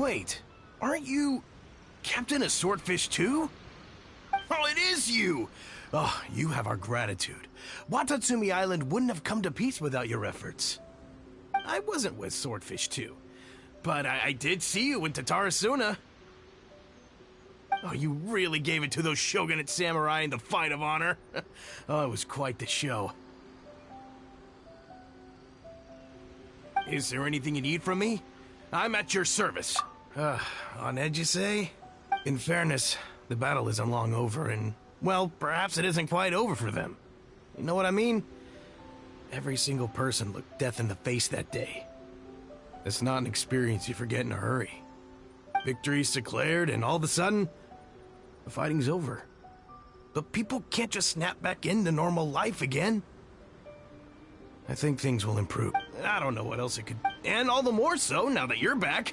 Wait, aren't you Captain of Swordfish too? Oh, it is you! Oh, you have our gratitude. Watatsumi Island wouldn't have come to peace without your efforts. I wasn't with Swordfish too, but I did see you in Tatarasuna. Oh, you really gave it to those Shogunate samurai in the fight of honor. Oh, it was quite the show. Is there anything you need from me? I'm at your service. On edge, you say? In fairness, the battle isn't long over, and, well, perhaps it isn't quite over for them. You know what I mean? Every single person looked death in the face that day. It's not an experience you forget in a hurry. Victory's declared, and all of a sudden, the fighting's over. But people can't just snap back into normal life again. I think things will improve. I don't know what else it could... And all the more so now that you're back.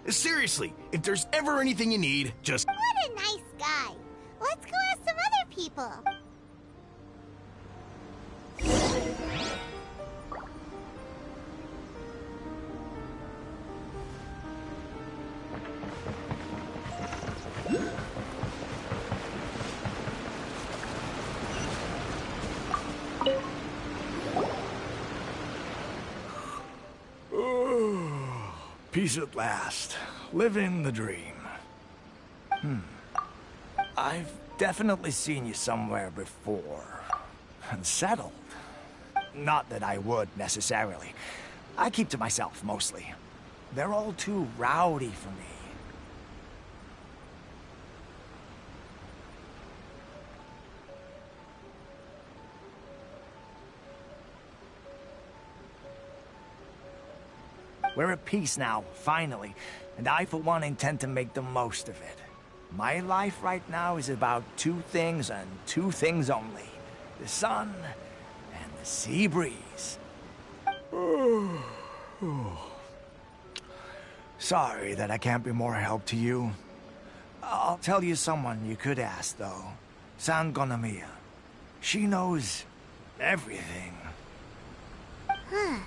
Seriously, if there's ever anything you need, just... What a nice guy. Let's go ask some other people. Peace at last. Living the dream. I've definitely seen you somewhere before. Unsettled. Not that I would, necessarily. I keep to myself, mostly. They're all too rowdy for me. We're at peace now, finally, and I, for one, intend to make the most of it. My life right now is about two things and two things only. The sun and the sea breeze. Sorry that I can't be more help to you. I'll tell you someone you could ask, though. San Gonomiya. She knows everything. Huh.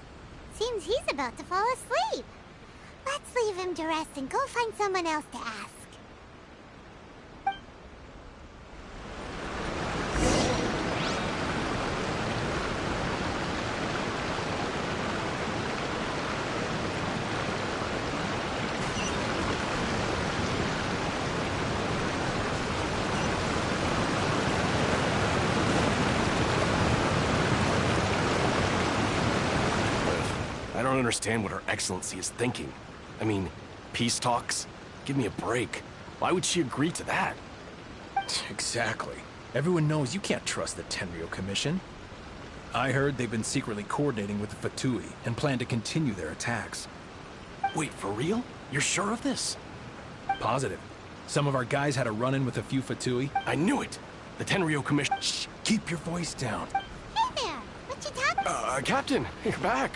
Seems he's about to fall asleep. Let's leave him to rest and go find someone else to ask. I don't understand what Her Excellency is thinking. I mean, peace talks? Give me a break. Why would she agree to that? Exactly. Everyone knows you can't trust the Tenryou Commission. I heard they've been secretly coordinating with the Fatui and plan to continue their attacks. Wait, for real? You're sure of this? Positive. Some of our guys had a run-in with a few Fatui. I knew it! The Tenryou Commission— Shh! Keep your voice down. Hey there! What you talking about? Captain, you're back!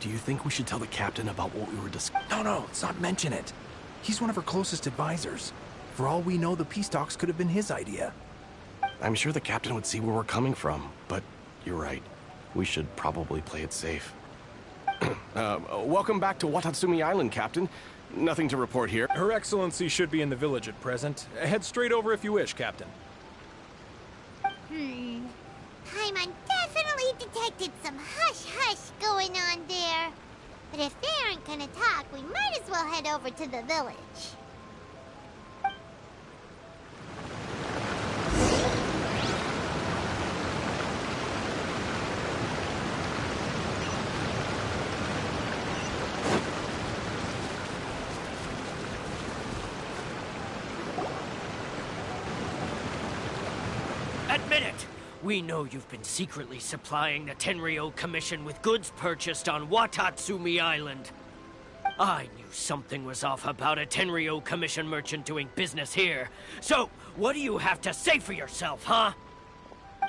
Do you think we should tell the captain about what we were discussing? No, let's not mention it. He's one of our closest advisors. For all we know, the peace talks could have been his idea. I'm sure the captain would see where we're coming from, but you're right. We should probably play it safe. Welcome back to Watatsumi Island, Captain. Nothing to report here. Her Excellency should be in the village at present. Head straight over if you wish, Captain. Paimon definitely detected some hush-hush going on there. But if they aren't gonna talk, we might as well head over to the village. Admit it! We know you've been secretly supplying the Tenryou Commission with goods purchased on Watatsumi Island. I knew something was off about a Tenryou Commission merchant doing business here. So, what do you have to say for yourself, huh?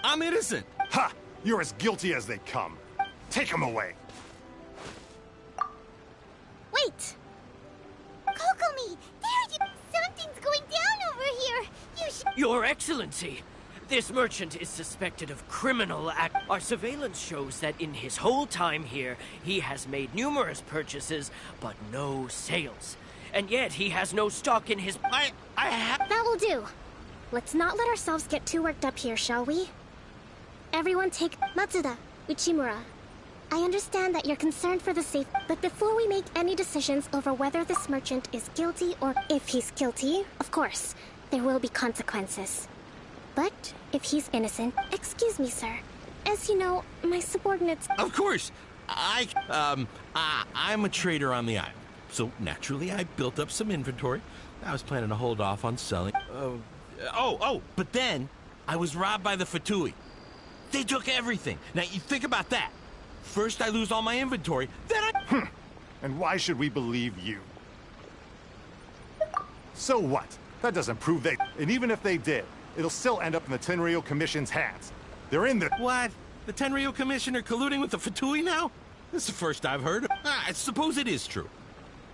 I'm innocent! Ha! You're as guilty as they come. Take him away. Wait! Kokomi! There you... Something's going down over here! You should... Your Excellency! This merchant is suspected of criminal act. Our surveillance shows that in his whole time here, he has made numerous purchases, but no sales. And yet, he has no stock in his... I have... That will do. Let's not let ourselves get too worked up here, shall we? Everyone take Matsuda, Uchimura. I understand that you're concerned for the safe, but before we make any decisions over whether this merchant is guilty or if he's guilty, of course, there will be consequences. But if he's innocent, excuse me, sir. As you know, my subordinates... Of course. I'm a trader on the island. So naturally, I built up some inventory. I was planning to hold off on selling. But then I was robbed by the Fatui. They took everything. Now, you think about that. First, I lose all my inventory, then I... And why should we believe you? So what? That doesn't prove they... And even if they did, it'll still end up in the Tenryo Commission's hands. They're in the... What? The Tenryo Commission are colluding with the Fatui now? This is the first I've heard. I suppose it is true.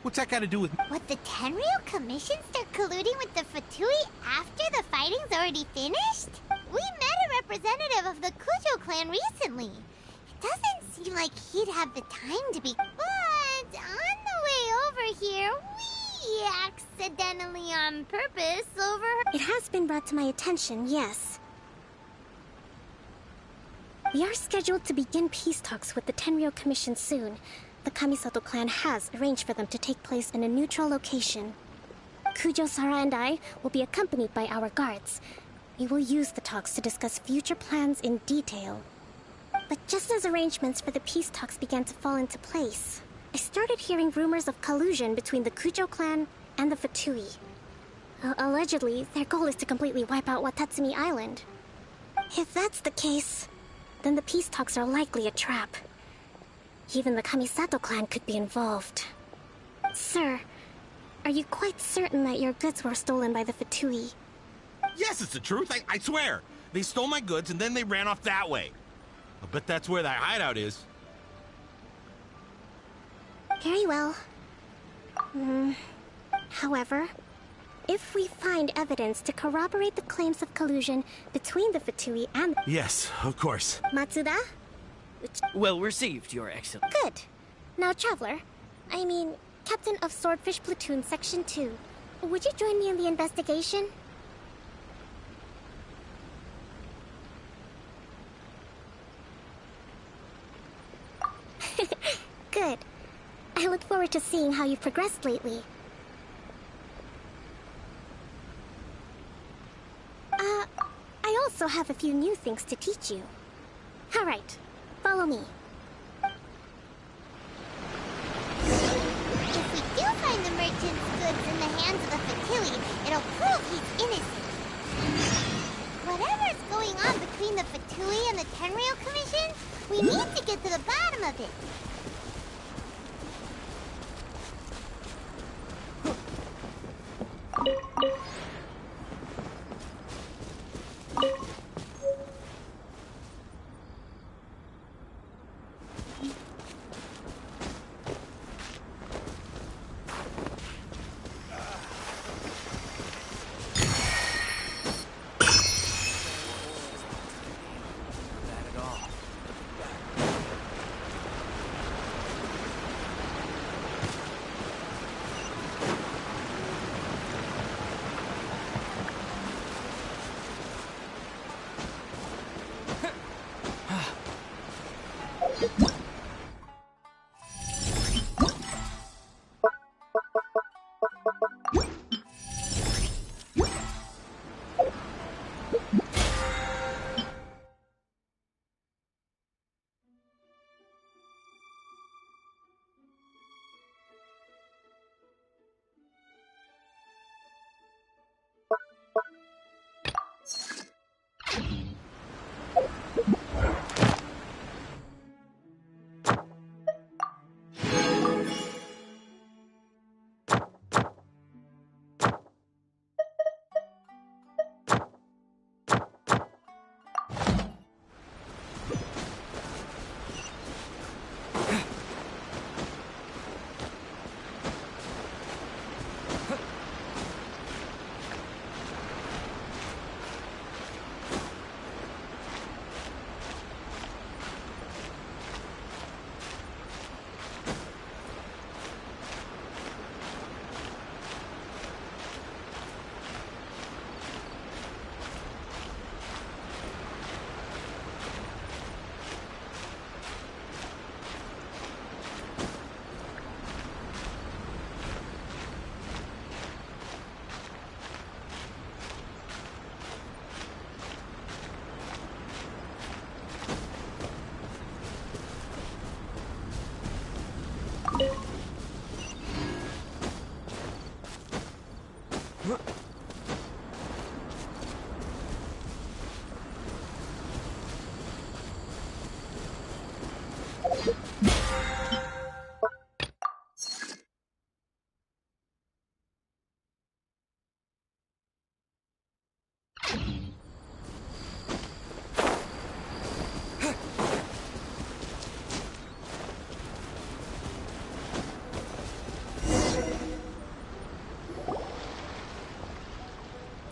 What's that got to do with... What, the Tenryo Commission start colluding with the Fatui after the fighting's already finished? We met a representative of the Kujo clan recently. It doesn't seem like he'd have the time to be... But on the way over here, we accidentally on purpose overheard... It has been brought to my attention, yes. We are scheduled to begin peace talks with the Tenryo Commission soon. The Kamisato clan has arranged for them to take place in a neutral location. Kujo, Sara, and I will be accompanied by our guards. We will use the talks to discuss future plans in detail. But just as arrangements for the peace talks began to fall into place, I started hearing rumors of collusion between the Kujo clan and the Fatui. Allegedly, their goal is to completely wipe out Watatsumi Island. If that's the case, then the peace talks are likely a trap. Even the Kamisato clan could be involved. Sir, are you quite certain that your goods were stolen by the Fatui? Yes, it's the truth. I swear. They stole my goods and then they ran off that way. I bet that's where that hideout is. Very well. However, if we find evidence to corroborate the claims of collusion between the Fatui and... Yes, of course. Matsuda? Well received, Your Excellency. Good. Now, Traveler, Captain of Swordfish Platoon Section 2, would you join me in the investigation? Good. I look forward to seeing how you've progressed lately. I also have a few new things to teach you. All right, follow me. If we do find the merchant's goods in the hands of the Fatui, it'll prove he's innocent. Whatever's going on between the Fatui and the Tenryo Commission, we need to get to the bottom of it.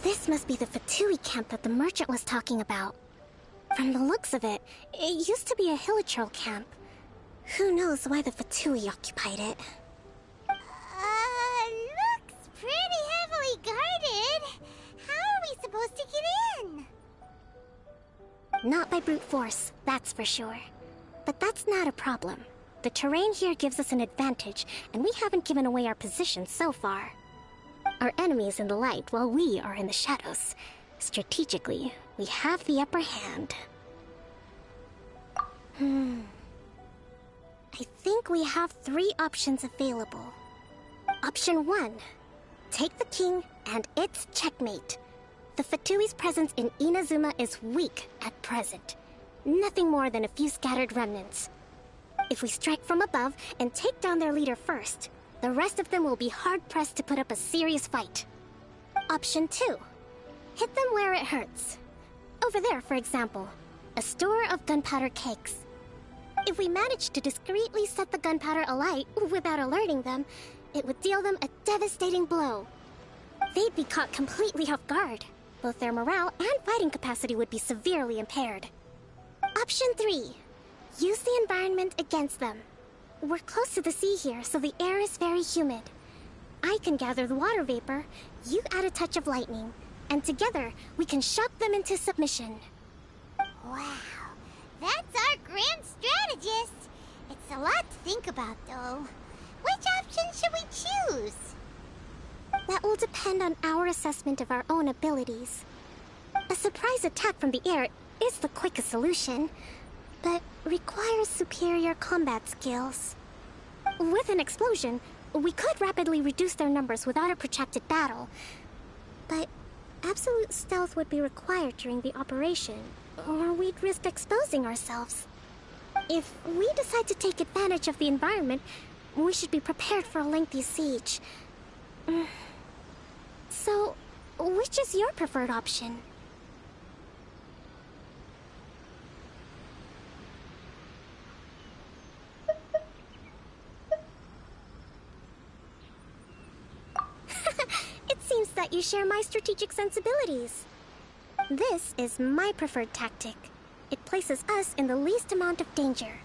This must be the Fatui camp that the merchant was talking about. From the looks of it, it used to be a Hilichurl camp. Who knows why the Fatui occupied it? Looks pretty heavily guarded. How are we supposed to get in? Not by brute force, that's for sure. But that's not a problem. The terrain here gives us an advantage, and we haven't given away our position so far. Our enemy is in the light while we are in the shadows. Strategically, we have the upper hand. I think we have 3 options available. Option 1. Take the king, and it's checkmate. The Fatui's presence in Inazuma is weak at present. Nothing more than a few scattered remnants. If we strike from above and take down their leader first, the rest of them will be hard-pressed to put up a serious fight. Option 2. Hit them where it hurts. Over there, for example, a store of gunpowder cakes. If we manage to discreetly set the gunpowder alight without alerting them, it would deal them a devastating blow. They'd be caught completely off guard. Both their morale and fighting capacity would be severely impaired. Option 3. Use the environment against them. We're close to the sea here, so the air is very humid. I can gather the water vapor, you add a touch of lightning, and together we can shock them into submission. Wow, that's our grand strategist. It's a lot to think about, though. Which option should we choose? That will depend on our assessment of our own abilities. A surprise attack from the air is the quickest solution, but requires superior combat skills. With an explosion, we could rapidly reduce their numbers without a protracted battle, but absolute stealth would be required during the operation, or we'd risk exposing ourselves. If we decide to take advantage of the environment, we should be prepared for a lengthy siege. So, which is your preferred option? It seems that you share my strategic sensibilities. This is my preferred tactic. It places us in the least amount of danger.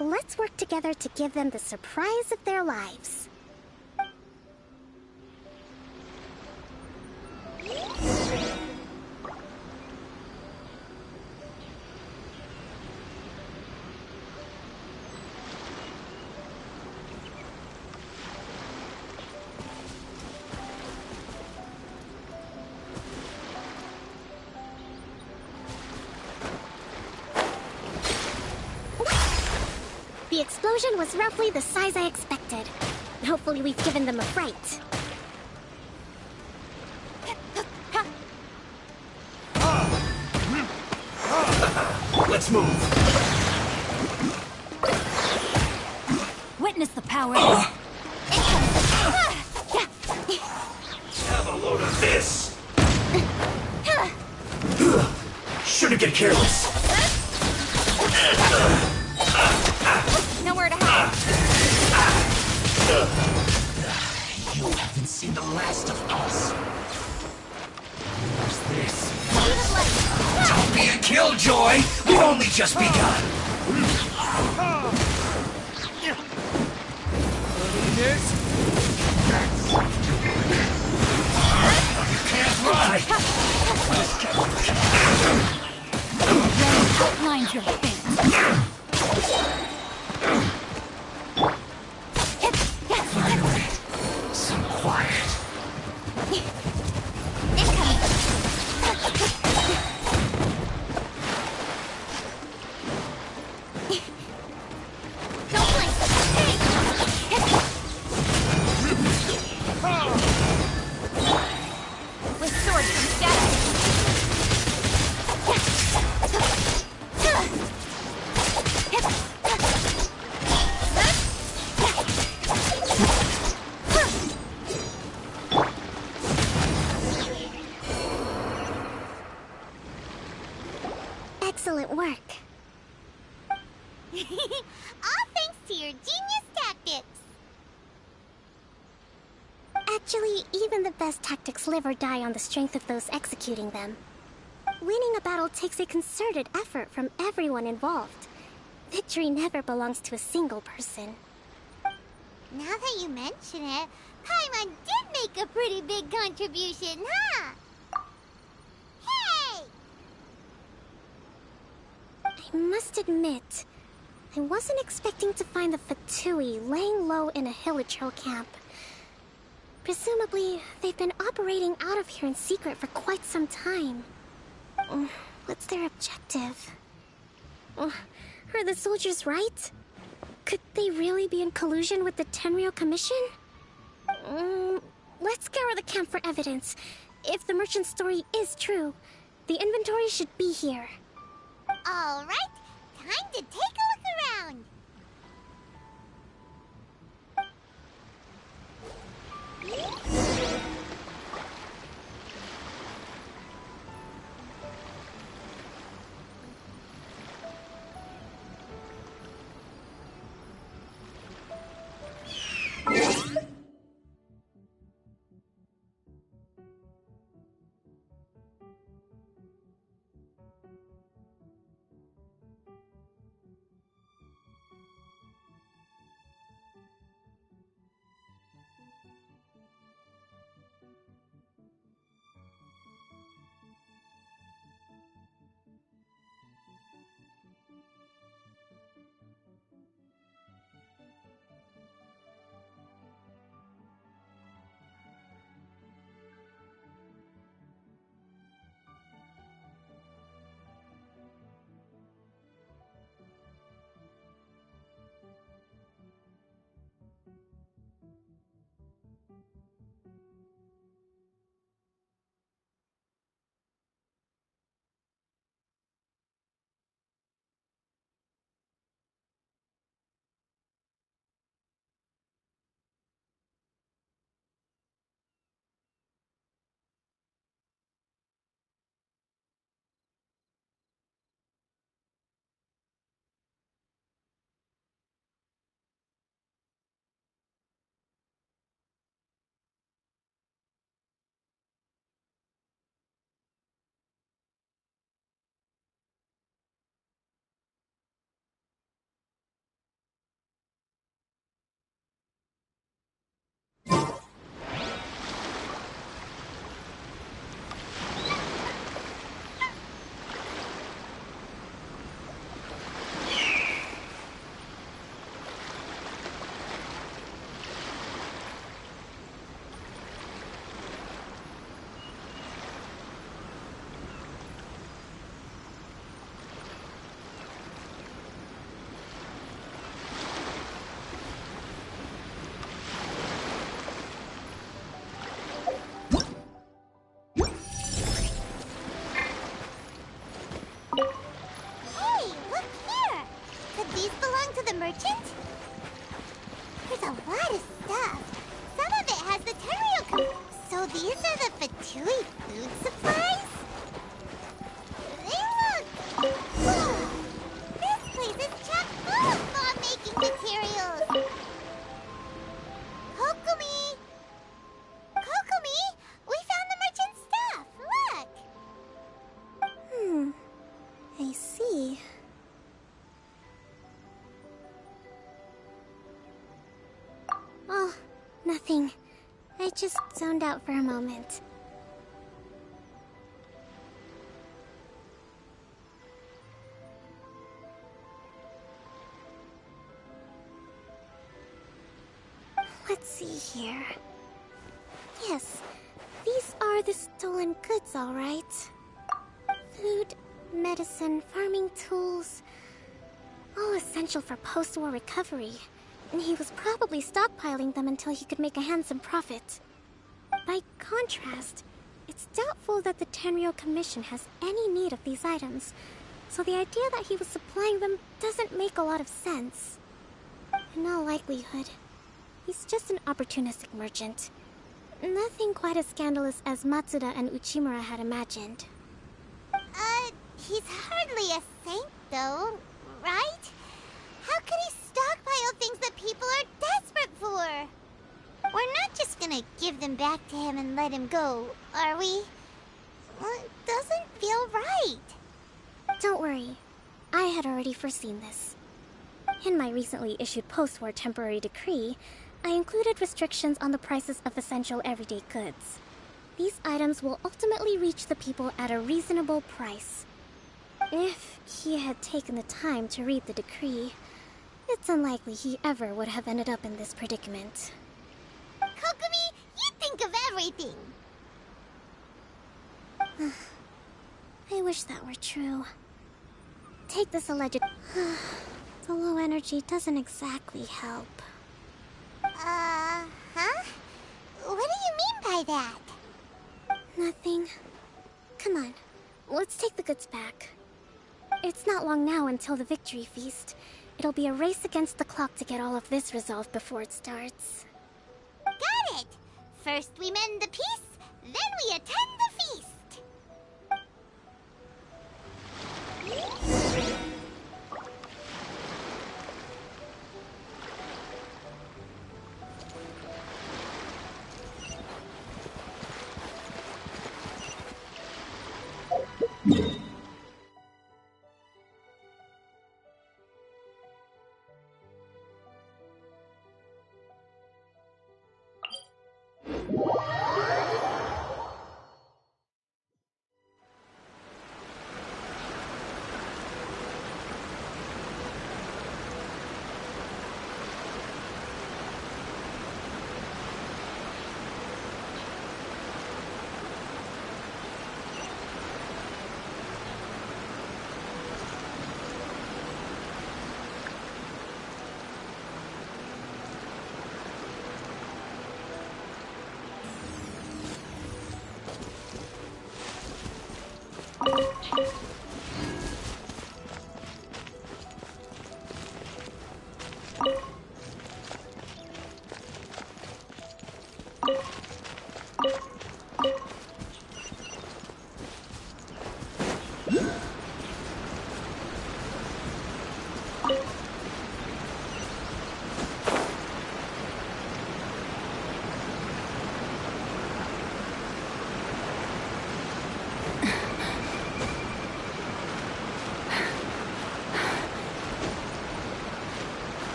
Let's work together to give them the surprise of their lives. The explosion was roughly the size I expected. Hopefully we've given them a fright. Let's move. Witness the power. Have a load of this. Shouldn't get careless. Nowhere to hide. You haven't seen the last of us. What's this? Don't be a killjoy! We've only just begun! You can't run! Outlined your fate. Some quiet. Actually, even the best tactics live or die on the strength of those executing them. Winning a battle takes a concerted effort from everyone involved. Victory never belongs to a single person. Now that you mention it, Paimon did make a pretty big contribution, huh? Hey! I must admit, I wasn't expecting to find the Fatui laying low in a Hilichurl camp. Presumably, they've been operating out of here in secret for quite some time. What's their objective? Are the soldiers right? Could they really be in collusion with the Tenryou Commission? Let's scour the camp for evidence. If the merchant's story is true, the inventory should be here. All right, time to take a look around. Hey, look here! Could these belong to the merchant? There's a lot of stuff. Some of it has the Tenryou. So these are the Fatui food supplies? They look... Whoa. This place is chock full of bomb-making materials. Kokomi! Kokomi! We found the merchant's stuff! Look! I see. Oh, nothing. I just zoned out for a moment. Let's see here. Yes, these are the stolen goods, all right. Food, medicine, farming tools, all essential for post-war recovery. And he was probably stockpiling them until he could make a handsome profit. By contrast, it's doubtful that the Tenryou Commission has any need of these items, so the idea that he was supplying them doesn't make a lot of sense. In all likelihood, he's just an opportunistic merchant. Nothing quite as scandalous as Matsuda and Uchimura had imagined. He's hardly a saint, though, right? How could he stockpile things that people are desperate for? We're not just gonna give give them back to him and let him go, are we? Well, it doesn't feel right. Don't worry. I had already foreseen this. In my recently issued post-war temporary decree, I included restrictions on the prices of essential everyday goods. These items will ultimately reach the people at a reasonable price. If he had taken the time to read the decree, it's unlikely he ever would have ended up in this predicament. Kokomi, you think of everything! I wish that were true. Take this alleged... The low energy doesn't exactly help. Huh? What do you mean by that? Nothing. Come on, let's take the goods back. It's not long now until the victory feast. It'll be a race against the clock to get all of this resolved before it starts. Got it! First we mend the peace, then we attend the feast!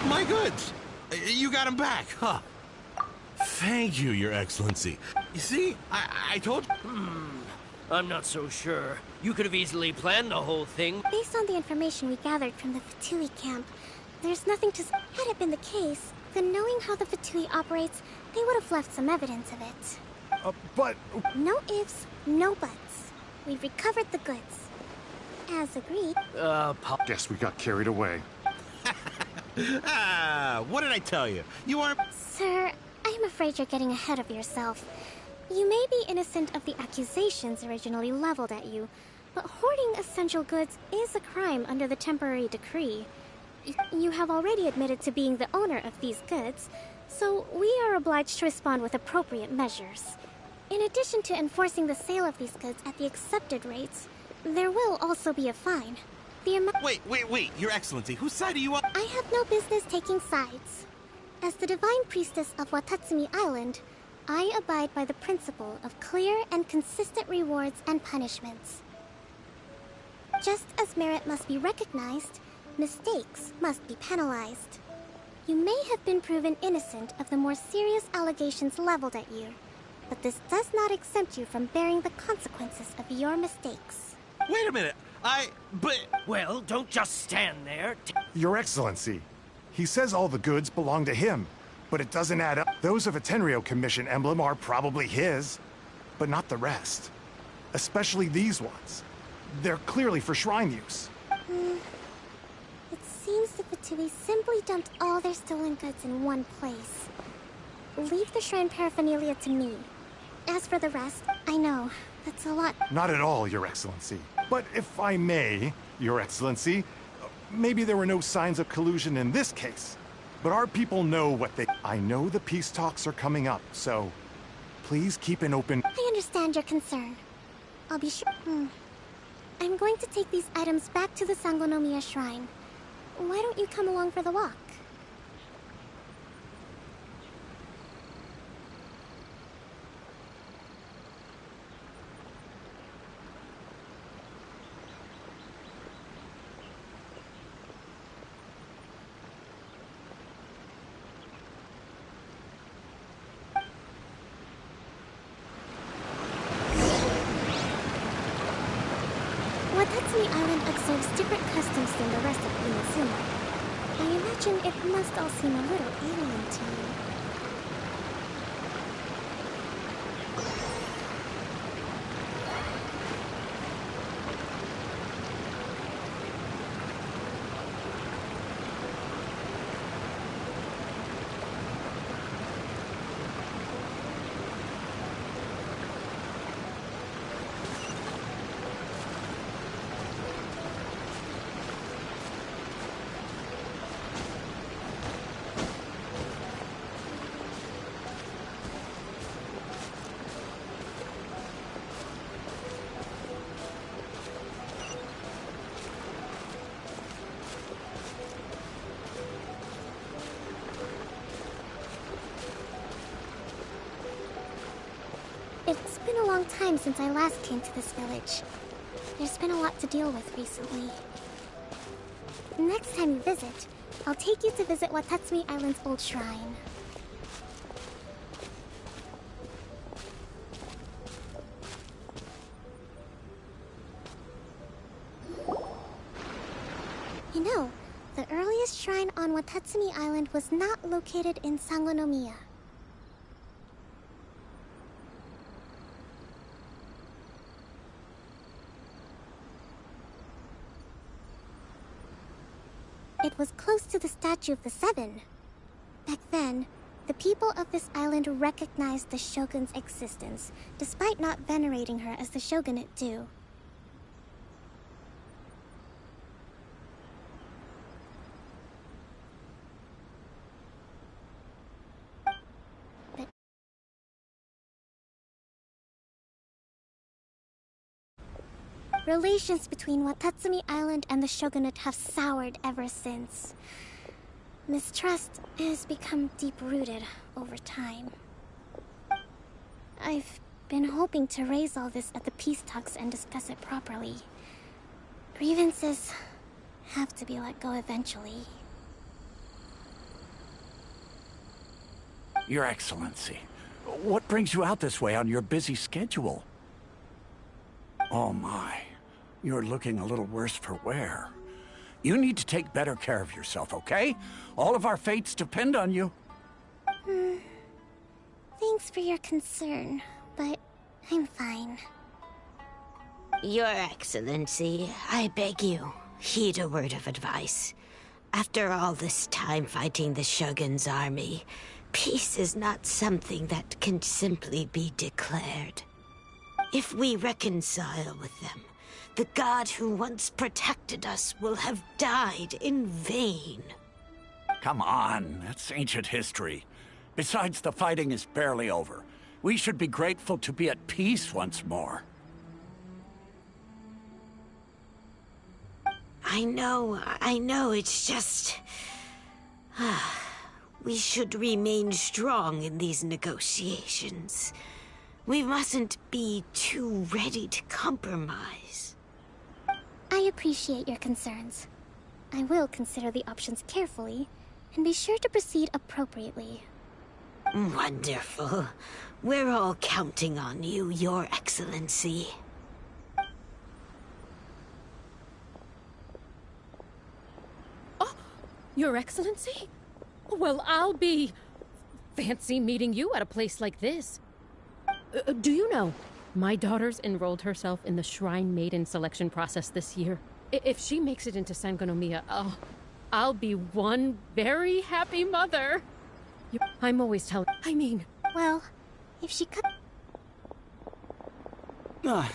My goods! You got them back, huh? Thank you, Your Excellency. You see, I told you. I'm not so sure. You could have easily planned the whole thing. Based on the information we gathered from the Fatui camp, there's nothing to... Had it been the case, then knowing how the Fatui operates, they would have left some evidence of it. But... No ifs, no buts. We've recovered the goods. As agreed. Guess we got carried away. What did I tell you? You aren't... Sir, I'm afraid you're getting ahead of yourself. You may be innocent of the accusations originally leveled at you, but hoarding essential goods is a crime under the temporary decree. You have already admitted to being the owner of these goods, so we are obliged to respond with appropriate measures. In addition to enforcing the sale of these goods at the accepted rates, there will also be a fine. The amount... Wait, Your Excellency, whose side are you on? I have no business taking sides. As the Divine Priestess of Watatsumi Island, I abide by the principle of clear and consistent rewards and punishments. Just as merit must be recognized, mistakes must be penalized. You may have been proven innocent of the more serious allegations leveled at you, but this does not exempt you from bearing the consequences of your mistakes. Wait a minute, but... Well, don't just stand there. Your Excellency, he says all the goods belong to him, but it doesn't add up. Those of a Tenryo Commission emblem are probably his, but not the rest. Especially these ones. They're clearly for shrine use. It seems the Fatui simply dumped all their stolen goods in one place. Leave the shrine paraphernalia to me. As for the rest, I know, that's a lot. Not at all, Your Excellency. But if I may, Your Excellency, maybe there were no signs of collusion in this case. But our people know what they... I know the peace talks are coming up, so please keep an open... I understand your concern. I'll be sure... I'm going to take these items back to the Sangonomiya Shrine. Why don't you come along for the walk? Watatsumi Island observes different customs than the rest of Inazuma. I imagine it must all seem a little alien to you. It's been a long time since I last came to this village. There's been a lot to deal with recently. Next time you visit, I'll take you to visit Watatsumi Island's old shrine. You know, the earliest shrine on Watatsumi Island was not located in Sangonomiya. It was close to the Statue of the Seven. Back then, the people of this island recognized the Shogun's existence, despite not venerating her as the Shogunate do. But relations between Watatsumi Island and the Shogunate have soured ever since. Mistrust has become deep-rooted over time. I've been hoping to raise all this at the peace talks and discuss it properly. Grievances have to be let go eventually. Your Excellency, what brings you out this way on your busy schedule? Oh my. You're looking a little worse for wear. You need to take better care of yourself, okay? All of our fates depend on you. Thanks for your concern, but I'm fine. Your Excellency, I beg you, heed a word of advice. After all this time fighting the Shogun's army, peace is not something that can simply be declared. If we reconcile with them, the god who once protected us will have died in vain. Come on, that's ancient history. Besides, the fighting is barely over. We should be grateful to be at peace once more. I know, it's just... we should remain strong in these negotiations. We mustn't be too ready to compromise. I appreciate your concerns. I will consider the options carefully, and be sure to proceed appropriately. Wonderful. We're all counting on you, Your Excellency. Oh, Your Excellency? Well, I'll be... fancy meeting you at a place like this. Do you know, my daughter's enrolled herself in the Shrine Maiden selection process this year. If she makes it into Sangonomiya, I'll be one very happy mother. I'm always telling... Well, if she could...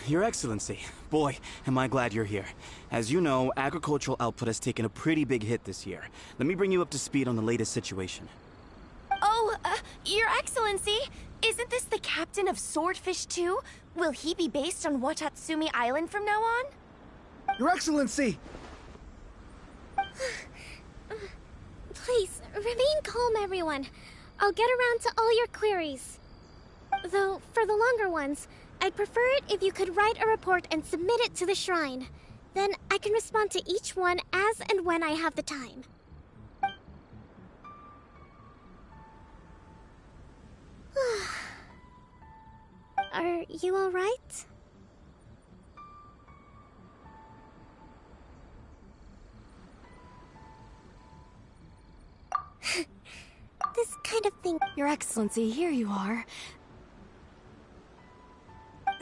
Your Excellency. Boy, am I glad you're here. As you know, agricultural output has taken a pretty big hit this year. Let me bring you up to speed on the latest situation. Oh, Your Excellency, isn't this the captain of Swordfish 2? Will he be based on Watatsumi Island from now on? Your Excellency! Please, remain calm, everyone. I'll get around to all your queries. Though, for the longer ones, I'd prefer it if you could write a report and submit it to the shrine. Then I can respond to each one as and when I have the time. Are you all right? This kind of thing... Your Excellency, here you are.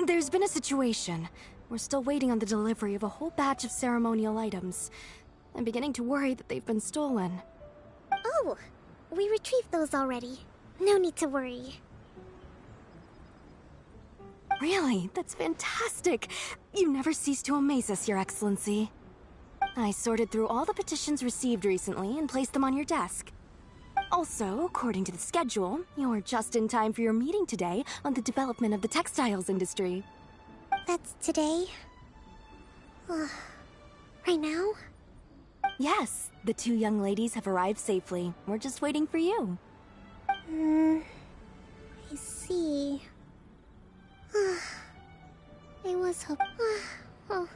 There's been a situation. We're still waiting on the delivery of a whole batch of ceremonial items. I'm beginning to worry that they've been stolen. Oh, we retrieved those already. No need to worry. Really? That's fantastic. You never cease to amaze us, Your Excellency. I sorted through all the petitions received recently and placed them on your desk. Also, according to the schedule, you're just in time for your meeting today on the development of the textiles industry. That's today? Right now? Yes, the two young ladies have arrived safely. We're just waiting for you. I see. I was hoping... Oh,